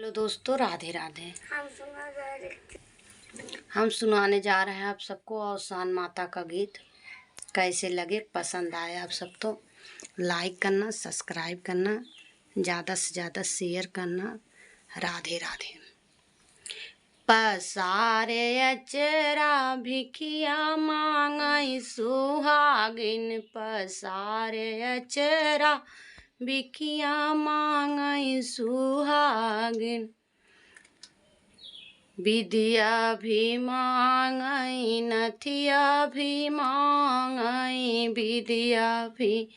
Hello दोस्तों, राधे राधे। हम सुनाने जा रहे हैं आप सबको औसान माता का गीत। कैसे लगे, पसंद आए आप सब तो लाइक करना, सब्सक्राइब करना, ज़्यादा से ज़्यादा शेयर करना। राधे राधे। पसारे अचरा भिखिया मांगई सुहागिन, पसारे अचरा भिखिया मांगई सुहागिन। विद्या भी मांगई, नथिया भी मांगई, विद्या भी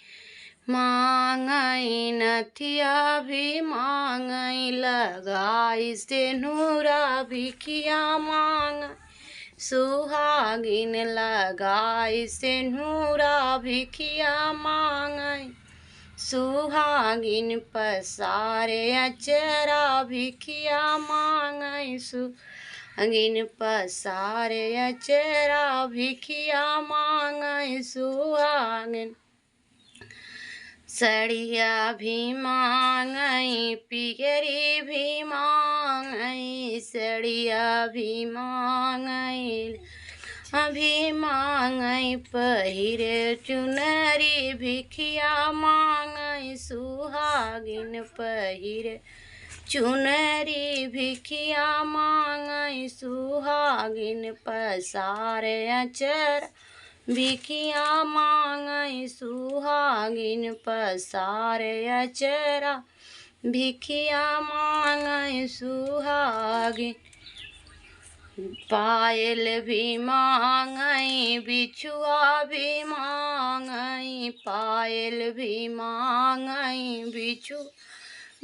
मांगई, नथिया भी मांगई, लगाई सिंदूरा भिखिया मांगई सुहागिन, लगाई सिंदूरा भिखिया मांगई सुहागिन। पसारे अचरा भिखिया मांगई सुहागिन, पसारे अचरा भिखिया मांगई सुहागिन। सड़िया भी मांगई, पियरी भी मांगई, सड़िया भी मांगई, अभी मांगई, पहिरे चुनरी भिखिया मांगई सुहागिन, पहिरे चुनरी भिखिया मांगई सुहागिन। पसारे अचरा भिखिया मांगई सुहागिन, पसारे अचरा भिखिया मांगई सुहागिन। पायल भी मांगई, बिछुआ भी मांगई, पायल भी मांगई, बिछु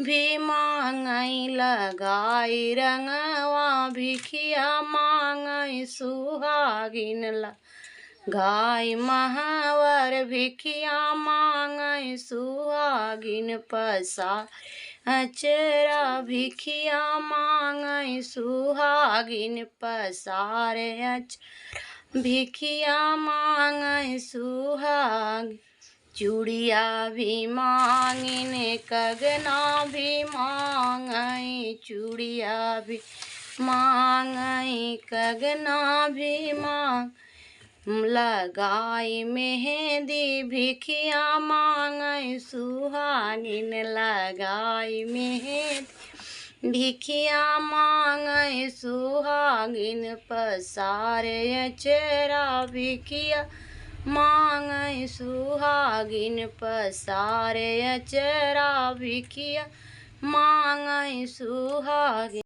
भी मांगई, लगाई रंगवा भिखिया मांगई सुहागिन, लगाई महावर भिखिया मांगई सुहागिन। पसारे अचरा भिखिया मांगई सुहागिन, पसारे अचरा भिखिया मांगई सुहागिन। चूड़िया भी मांगिन, कंगना भी मांगई, चूड़िया भी मांगई, कंगना भी मांग, लगाई मेहंदी भिखिया मांगई सुहागिन, लगाई मेहंदी भिखिया मांगई सुहागिन। पसारे अचरा भिखिया मांगई सुहागिन, पसारे अचरा भिखिया मांगई सुहागिन।